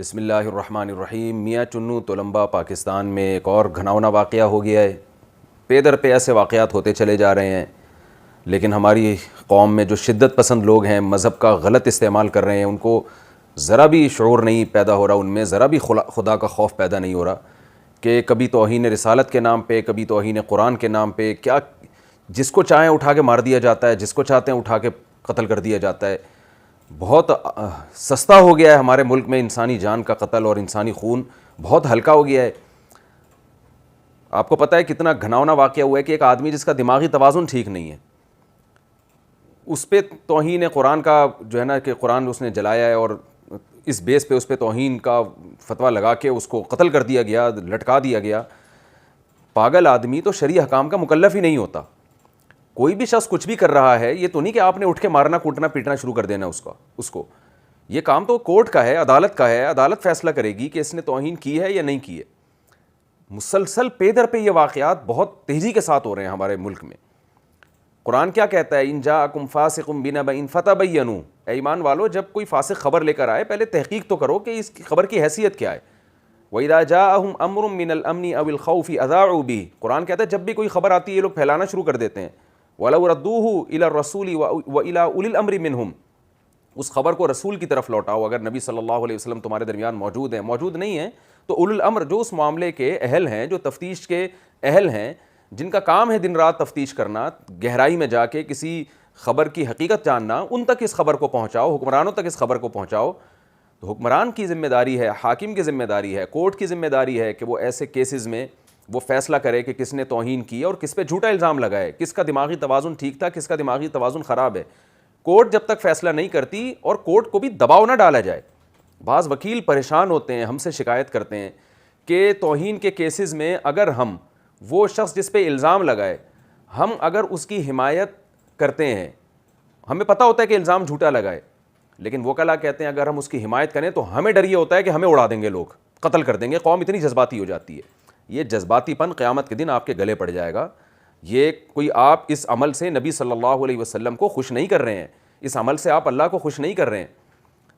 بسم اللہ الرحمن الرحیم۔ میاں چنو تولمبا پاکستان میں ایک اور گھناؤنا واقعہ ہو گیا ہے۔ پے در پہ ایسے واقعات ہوتے چلے جا رہے ہیں، لیکن ہماری قوم میں جو شدت پسند لوگ ہیں، مذہب کا غلط استعمال کر رہے ہیں، ان کو ذرا بھی شعور نہیں پیدا ہو رہا، ان میں ذرا بھی خدا کا خوف پیدا نہیں ہو رہا کہ کبھی توہین رسالت کے نام پہ، کبھی توہین قرآن کے نام پہ کیا جس کو چاہیں اٹھا کے مار دیا جاتا ہے، جس کو چاہتے ہیں اٹھا کے قتل کر دیا جاتا ہے۔ بہت سستا ہو گیا ہے ہمارے ملک میں انسانی جان کا قتل، اور انسانی خون بہت ہلکا ہو گیا ہے۔ آپ کو پتہ ہے کتنا گھناؤنا واقعہ ہوا ہے کہ ایک آدمی جس کا دماغی توازن ٹھیک نہیں ہے، اس پہ توہین قرآن کا جو ہے نا کہ قرآن اس نے جلایا ہے، اور اس بیس پہ اس پہ توہین کا فتویٰ لگا کے اس کو قتل کر دیا گیا، لٹکا دیا گیا۔ پاگل آدمی تو شرعی حکام کا مکلف ہی نہیں ہوتا۔ کوئی بھی شخص کچھ بھی کر رہا ہے، یہ تو نہیں کہ آپ نے اٹھ کے مارنا کوٹنا پیٹنا شروع کر دینا اس کو۔ یہ کام تو کورٹ کا ہے، عدالت کا ہے، عدالت فیصلہ کرے گی کہ اس نے توہین کی ہے یا نہیں کی ہے۔ مسلسل پے در پہ یہ واقعات بہت تیزی کے ساتھ ہو رہے ہیں ہمارے ملک میں۔ قرآن کیا کہتا ہے؟ ان جاءکم فاسق بنبأ فتبینوا، اے ایمان والو جب کوئی فاسق خبر لے کر آئے پہلے تحقیق تو کرو کہ اس کی خبر کی حیثیت کیا ہے۔ وَإِذَا جَاءَهُمْ أَمْرٌ مِّنَ الْأَمْنِ أَوِ الْخَوْفِ أَذَاعُوا بِهِ، قرآن کہتا ہے جب بھی کوئی خبر آتی ہے یہ لوگ پھیلانا شروع کر دیتے ہیں۔ وَلَوْ رَدُّوهُ إِلَى الرَّسُولِ وَإِلَى أُولِي الْأَمْرِ مِنْهُمْ، اس خبر کو رسول کی طرف لوٹاؤ۔ اگر نبی صلی اللہ علیہ وسلم تمہارے درمیان موجود نہیں ہیں تو اولو الامر جو اس معاملے کے اہل ہیں، جو تفتیش کے اہل ہیں، جن کا کام ہے دن رات تفتیش کرنا، گہرائی میں جا کے کسی خبر کی حقیقت جاننا، ان تک اس خبر کو پہنچاؤ، حکمرانوں تک اس خبر کو پہنچاؤ۔ تو حکمران کی ذمہ داری ہے، حاکم کی ذمہ داری ہے، کورٹ کی ذمہ داری ہے کہ وہ ایسے کیسز میں وہ فیصلہ کرے کہ کس نے توہین کی اور کس پہ جھوٹا الزام لگائے، کس کا دماغی توازن ٹھیک تھا، کس کا دماغی توازن خراب ہے۔ کورٹ جب تک فیصلہ نہیں کرتی، اور کورٹ کو بھی دباؤ نہ ڈالا جائے۔ بعض وکیل پریشان ہوتے ہیں، ہم سے شکایت کرتے ہیں کہ توہین کے کیسز میں اگر ہم وہ شخص جس پہ الزام لگائے، ہم اگر اس کی حمایت کرتے ہیں، ہمیں پتہ ہوتا ہے کہ الزام جھوٹا لگائے، لیکن وکلاء کہتے ہیں اگر ہم اس کی حمایت کریں تو ہمیں ڈر یہ ہوتا ہے کہ ہمیں اڑا دیں گے، لوگ قتل کر دیں گے۔ قوم اتنی جذباتی ہو جاتی ہے۔ یہ جذباتی پن قیامت کے دن آپ کے گلے پڑ جائے گا۔ یہ کوئی آپ اس عمل سے نبی صلی اللہ علیہ وسلم کو خوش نہیں کر رہے ہیں، اس عمل سے آپ اللہ کو خوش نہیں کر رہے ہیں،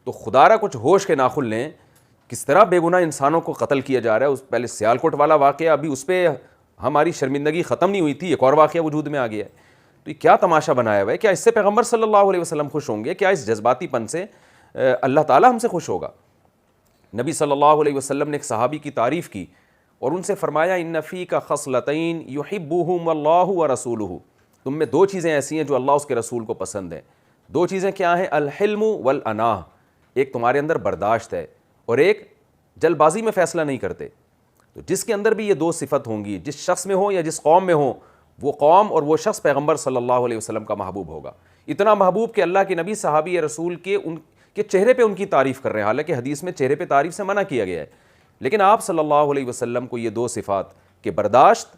تو خدا را کچھ ہوش کے ناخن لیں۔ کس طرح بے گناہ انسانوں کو قتل کیا جا رہا ہے۔ پہلے سیالکوٹ والا واقعہ، ابھی اس پہ ہماری شرمندگی ختم نہیں ہوئی تھی، ایک اور واقعہ وجود میں آ گیا ہے۔ تو یہ کیا تماشا بنایا ہوا ہے؟ کیا اس سے پیغمبر صلی اللہ علیہ وسلم خوش ہوں گے؟ کیا اس جذباتی پن سے اللہ تعالیٰ ہم سے خوش ہوگا؟ نبی صلی اللہ علیہ وسلم نے ایک صحابی کی تعریف کی اور ان سے فرمایا ان فیک خصلتین یحبہم اللہ ورسولہ، تم میں دو چیزیں ایسی ہیں جو اللہ اس کے رسول کو پسند ہیں۔ دو چیزیں کیا ہیں؟ الحلم والاناہ، ایک تمہارے اندر برداشت ہے، اور ایک جلد بازی میں فیصلہ نہیں کرتے۔ تو جس کے اندر بھی یہ دو صفت ہوں گی، جس شخص میں ہو یا جس قوم میں ہو، وہ قوم اور وہ شخص پیغمبر صلی اللہ علیہ وسلم کا محبوب ہوگا۔ اتنا محبوب کہ اللہ کے نبی صحابی رسول کے ان کے چہرے پہ ان کی تعریف کر رہے ہیں، حالانکہ حدیث میں چہرے پہ تعریف سے منع کیا گیا ہے، لیکن آپ صلی اللہ علیہ وسلم کو یہ دو صفات کہ برداشت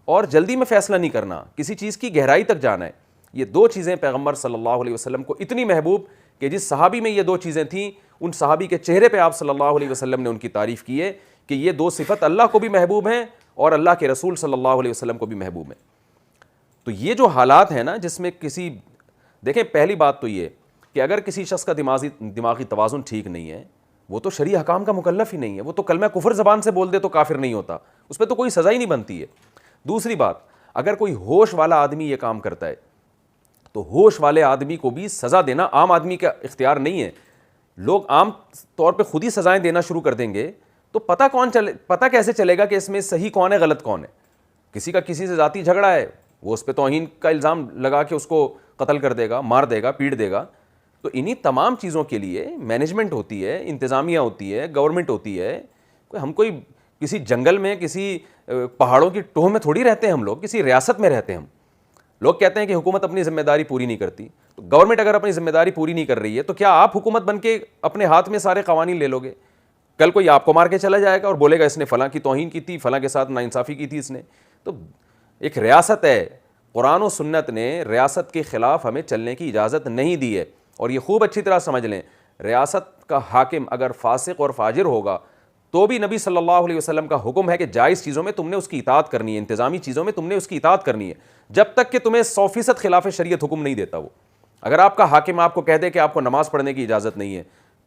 اور جلدی میں فیصلہ نہیں کرنا، کسی چیز کی گہرائی تک جانا ہے، یہ دو چیزیں پیغمبر صلی اللہ علیہ وسلم کو اتنی محبوب کہ جس صحابی میں یہ دو چیزیں تھیں، ان صحابی کے چہرے پہ آپ صلی اللہ علیہ وسلم نے ان کی تعریف کی ہے کہ یہ دو صفت اللہ کو بھی محبوب ہیں اور اللہ کے رسول صلی اللہ علیہ وسلم کو بھی محبوب ہیں۔ تو یہ جو حالات ہیں نا جس میں دیکھیں، پہلی بات تو یہ کہ اگر کسی شخص کا دماغی توازن ٹھیک نہیں ہے، وہ تو شرعی حکام کا مکلف ہی نہیں ہے، وہ تو کلمہ کفر زبان سے بول دے تو کافر نہیں ہوتا، اس پہ تو کوئی سزا ہی نہیں بنتی ہے۔ دوسری بات، اگر کوئی ہوش والا آدمی یہ کام کرتا ہے تو ہوش والے آدمی کو بھی سزا دینا عام آدمی کا اختیار نہیں ہے۔ لوگ عام طور پہ خود ہی سزائیں دینا شروع کر دیں گے تو پتہ کیسے چلے گا کہ اس میں صحیح کون ہے غلط کون ہے؟ کسی کا کسی سے ذاتی جھگڑا ہے، وہ اس پہ توہین کا الزام لگا کے اس کو قتل کر دے گا، مار دے گا، پیٹ دے گا۔ تو انہی تمام چیزوں کے لیے مینجمنٹ ہوتی ہے، انتظامیہ ہوتی ہے، گورنمنٹ ہوتی ہے۔ ہم کوئی کسی جنگل میں، کسی پہاڑوں کی ٹوہ میں تھوڑی رہتے ہیں، ہم لوگ کسی ریاست میں رہتے ہیں۔ ہم لوگ کہتے ہیں کہ حکومت اپنی ذمہ داری پوری نہیں کرتی، تو گورنمنٹ اگر اپنی ذمہ داری پوری نہیں کر رہی ہے تو کیا آپ حکومت بن کے اپنے ہاتھ میں سارے قوانین لے لو گے؟ کل کوئی آپ کو مار کے چلا جائے گا اور بولے گا اس نے فلاں کی توہین کی تھی، فلاں کے ساتھ ناانصافی کی تھی اس نے۔ تو ایک ریاست ہے، قرآن و سنت نے ریاست کے خلاف ہمیں چلنے کی اجازت نہیں دی ہے، اور یہ خوب اچھی طرح سمجھ لیں، ریاست کا حاکم اگر فاسق اور فاجر ہوگا تو بھی نبی صلی اللہ علیہ وسلم کا حکم ہے کہ جائز چیزوں میں تم نے اس کی اطاعت کرنی ہے، انتظامی چیزوں میں تم نے اس کی اطاعت کرنی ہے، جب تک کہ تمہیں 100% خلاف شریعت حکم نہیں دیتا۔ وہ اگر آپ کا حاکم آپ کو کہہ دے کہ آپ کو نماز پڑھنے کی اجازت نہیں ہے،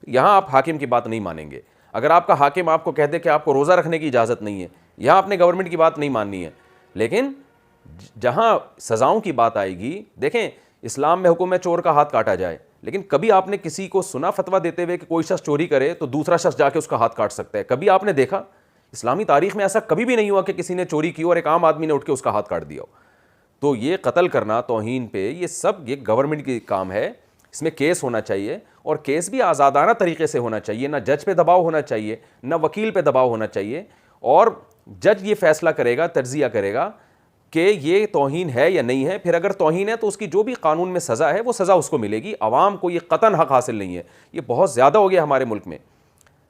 یہاں آپ حاکم کی بات نہیں مانیں گے۔ اگر آپ کا حاکم آپ کو کہہ دے کہ آپ کو روزہ رکھنے کی اجازت نہیں ہے, یہاں آپ نے گورنمنٹ کی بات نہیں ماننی ہے. لیکن جہاں سزاؤں کی بات آئے گی, دیکھیں اسلام میں حکم ہے چور کا ہاتھ کاٹا جائے, لیکن کبھی آپ نے کسی کو سنا فتویٰ دیتے ہوئے کہ کوئی شخص چوری کرے تو دوسرا شخص جا کے اس کا ہاتھ کاٹ سکتا ہے؟ کبھی آپ نے دیکھا؟ اسلامی تاریخ میں ایسا کبھی بھی نہیں ہوا کہ کسی نے چوری کی اور ایک عام آدمی نے اٹھ کے اس کا ہاتھ کاٹ دیا ہو. تو یہ قتل کرنا, توہین پہ, یہ سب یہ گورنمنٹ کی کام ہے. اس میں کیس ہونا چاہیے, اور کیس بھی آزادانہ طریقے سے ہونا چاہیے, نہ جج پہ دباؤ ہونا چاہیے, نہ وکیل پہ دباؤ ہونا چاہیے, اور جج یہ فیصلہ کرے گا, تجزیہ کرے گا کہ یہ توہین ہے یا نہیں ہے. پھر اگر توہین ہے تو اس کی جو بھی قانون میں سزا ہے وہ سزا اس کو ملے گی. عوام کو یہ قطعاً حق حاصل نہیں ہے. یہ بہت زیادہ ہو گیا ہمارے ملک میں.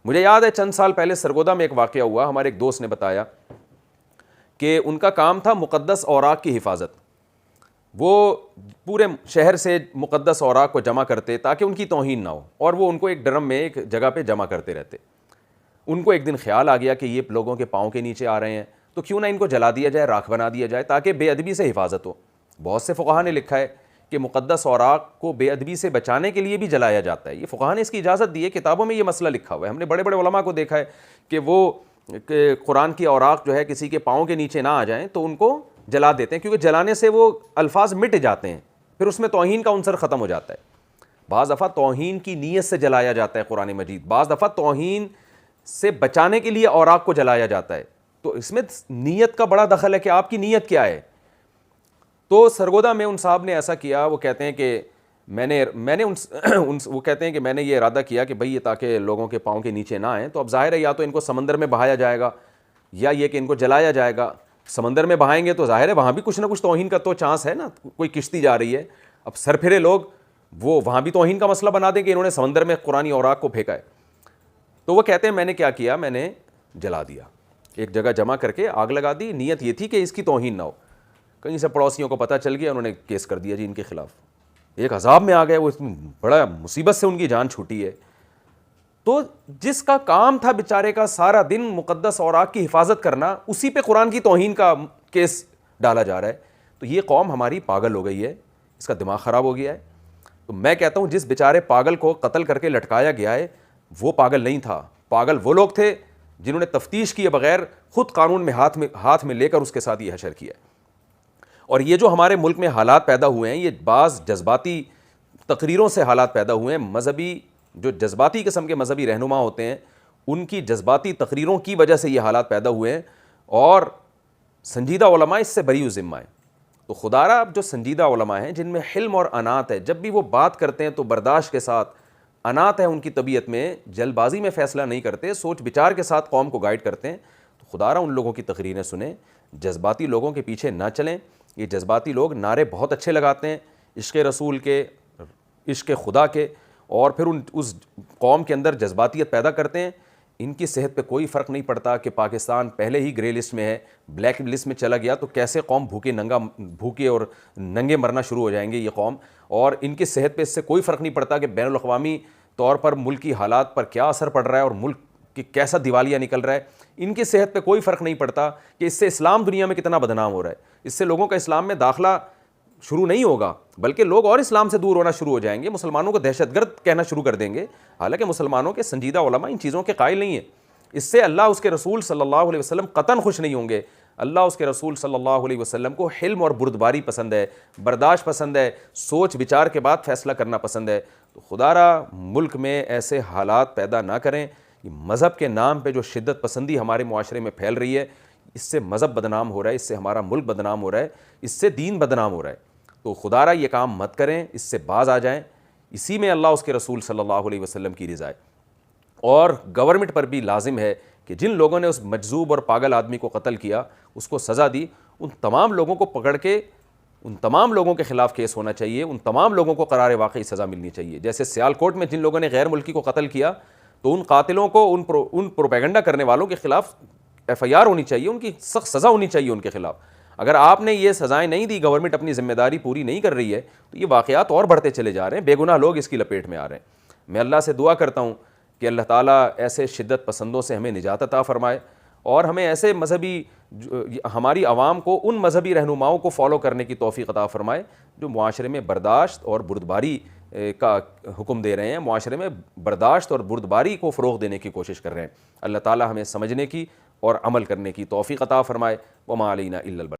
مجھے یاد ہے چند سال پہلے سرگودا میں ایک واقعہ ہوا, ہمارے ایک دوست نے بتایا کہ ان کا کام تھا مقدس اوراق کی حفاظت. وہ پورے شہر سے مقدس اوراق کو جمع کرتے تاکہ ان کی توہین نہ ہو, اور وہ ان کو ایک ڈرم میں ایک جگہ پہ جمع کرتے رہتے. ان کو ایک دن خیال آ گیا کہ یہ لوگوں کے پاؤں کے نیچے آ رہے ہیں, تو کیوں نہ ان کو جلا دیا جائے, راکھ بنا دیا جائے, تاکہ بے ادبی سے حفاظت ہو. بہت سے فقہا نے لکھا ہے کہ مقدس اوراق کو بے ادبی سے بچانے کے لیے بھی جلایا جاتا ہے. یہ فقہا نے اس کی اجازت دی ہے, کتابوں میں یہ مسئلہ لکھا ہوا ہے. ہم نے بڑے بڑے علماء کو دیکھا ہے کہ وہ قرآن کی اوراق جو ہے کسی کے پاؤں کے نیچے نہ آ جائیں تو ان کو جلا دیتے ہیں, کیونکہ جلانے سے وہ الفاظ مٹ جاتے ہیں, پھر اس میں توہین کا عنصر ختم ہو جاتا ہے. بعض دفعہ توہین کی نیت سے جلایا جاتا ہے قرآن مجید, بعض دفعہ توہین سے بچانے کے لیے اوراق کو جلایا جاتا ہے. تو اس میں نیت کا بڑا دخل ہے کہ آپ کی نیت کیا ہے. تو سرگودا میں ان صاحب نے ایسا کیا, وہ کہتے ہیں کہ میں نے وہ کہتے ہیں کہ میں نے یہ ارادہ کیا کہ بھئی یہ تاکہ لوگوں کے پاؤں کے نیچے نہ آئیں, تو اب ظاہر ہے یا تو ان کو سمندر میں بہایا جائے گا یا یہ کہ ان کو جلایا جائے گا. سمندر میں بہائیں گے تو ظاہر ہے وہاں بھی کچھ نہ کچھ توہین کا تو چانس ہے نا, کوئی کشتی جا رہی ہے, اب سر پھرے لوگ وہ وہاں بھی توہین کا مسئلہ بنا دیں کہ انہوں نے سمندر میں قرآنی اوراق کو پھینکا ہے. تو وہ کہتے ہیں میں نے کیا کیا, میں نے جلا دیا, ایک جگہ جمع کر کے آگ لگا دی. نیت یہ تھی کہ اس کی توہین نہ ہو. کہیں سے پڑوسیوں کو پتہ چل گیا, انہوں نے کیس کر دیا جی ان کے خلاف. ایک عذاب میں آ گئے وہ, بڑا مصیبت سے ان کی جان چھوٹی ہے. تو جس کا کام تھا بیچارے کا سارا دن مقدس اوراق کی حفاظت کرنا, اسی پہ قرآن کی توہین کا کیس ڈالا جا رہا ہے. تو یہ قوم ہماری پاگل ہو گئی ہے, اس کا دماغ خراب ہو گیا ہے. تو میں کہتا ہوں جس بیچارے پاگل کو قتل کر کے لٹکایا گیا ہے وہ پاگل نہیں تھا, پاگل وہ لوگ تھے جنہوں نے تفتیش کیے بغیر خود قانون میں ہاتھ میں لے کر اس کے ساتھ یہ حشر کیا. اور یہ جو ہمارے ملک میں حالات پیدا ہوئے ہیں, یہ بعض جذباتی تقریروں سے حالات پیدا ہوئے ہیں. مذہبی جو جذباتی قسم کے مذہبی رہنما ہوتے ہیں ان کی جذباتی تقریروں کی وجہ سے یہ حالات پیدا ہوئے ہیں, اور سنجیدہ علماء اس سے بری ذمہ ہیں. تو خدا را جو سنجیدہ علماء ہیں جن میں حلم اور انات ہے, جب بھی وہ بات کرتے ہیں تو برداشت کے ساتھ, انات ہے ان کی طبیعت میں, جلد بازی میں فیصلہ نہیں کرتے, سوچ بچار کے ساتھ قوم کو گائیڈ کرتے ہیں, تو خدا را ان لوگوں کی تقریریں سنیں, جذباتی لوگوں کے پیچھے نہ چلیں. یہ جذباتی لوگ نعرے بہت اچھے لگاتے ہیں عشق رسول کے, عشق خدا کے, اور پھر اس قوم کے اندر جذباتیت پیدا کرتے ہیں. ان کی صحت پہ کوئی فرق نہیں پڑتا کہ پاکستان پہلے ہی گرے لسٹ میں ہے, بلیک لسٹ میں چلا گیا تو کیسے قوم بھوکے اور ننگے مرنا شروع ہو جائیں گے یہ قوم. اور ان کی صحت پہ اس سے کوئی فرق نہیں پڑتا کہ بین الاقوامی طور پر ملک کی حالات پر کیا اثر پڑ رہا ہے اور ملک کہ کیسا دیوالیہ نکل رہا ہے. ان کی صحت پہ کوئی فرق نہیں پڑتا کہ اس سے اسلام دنیا میں کتنا بدنام ہو رہا ہے. اس سے لوگوں کا اسلام میں داخلہ شروع نہیں ہوگا, بلکہ لوگ اور اسلام سے دور ہونا شروع ہو جائیں گے, مسلمانوں کو دہشت گرد کہنا شروع کر دیں گے. حالانکہ مسلمانوں کے سنجیدہ علماء ان چیزوں کے قائل نہیں ہیں. اس سے اللہ اس کے رسول صلی اللہ علیہ وسلم قطعاً خوش نہیں ہوں گے. اللہ اس کے رسول صلی اللہ علیہ وسلم کو حلم اور بردباری پسند ہے, برداشت پسند ہے, سوچ بچار کے بعد فیصلہ کرنا پسند ہے. تو خدا را ملک میں ایسے حالات پیدا نہ کریں. مذہب کے نام پہ جو شدت پسندی ہمارے معاشرے میں پھیل رہی ہے, اس سے مذہب بدنام ہو رہا ہے, اس سے ہمارا ملک بدنام ہو رہا ہے, اس سے دین بدنام ہو رہا ہے. تو خدا را یہ کام مت کریں, اس سے باز آ جائیں. اسی میں اللہ اس کے رسول صلی اللہ علیہ وسلم کی رضا ہے. اور گورنمنٹ پر بھی لازم ہے کہ جن لوگوں نے اس مجذوب اور پاگل آدمی کو قتل کیا, اس کو سزا دی, ان تمام لوگوں کو پکڑ کے ان تمام لوگوں کے خلاف کیس ہونا چاہیے, ان تمام لوگوں کو قرار واقعی سزا ملنی چاہیے. جیسے سیالکوٹ میں جن لوگوں نے غیر ملکی کو قتل کیا, تو ان قاتلوں کو, ان پروپیگنڈا کرنے والوں کے خلاف ایف آئی آر ہونی چاہیے, ان کی سخت سزا ہونی چاہیے ان کے خلاف. اگر آپ نے یہ سزائیں نہیں دی, گورنمنٹ اپنی ذمہ داری پوری نہیں کر رہی ہے, تو یہ واقعات اور بڑھتے چلے جا رہے ہیں, بے گناہ لوگ اس کی لپیٹ میں آ رہے ہیں. میں اللہ سے دعا کرتا ہوں کہ اللہ تعالیٰ ایسے شدت پسندوں سے ہمیں نجات عطا فرمائے, اور ہمیں ایسے مذہبی ہماری عوام کو ان مذہبی رہنماؤں کو فالو کرنے کی توفیق عطا فرمائے جو معاشرے میں برداشت اور بردباری کا حکم دے رہے ہیں، معاشرے میں برداشت اور بردباری کو فروغ دینے کی کوشش کر رہے ہیں۔ اللہ تعالی ہمیں سمجھنے کی اور عمل کرنے کی توفیق عطا فرمائے۔ وما علینا الا البلاغ۔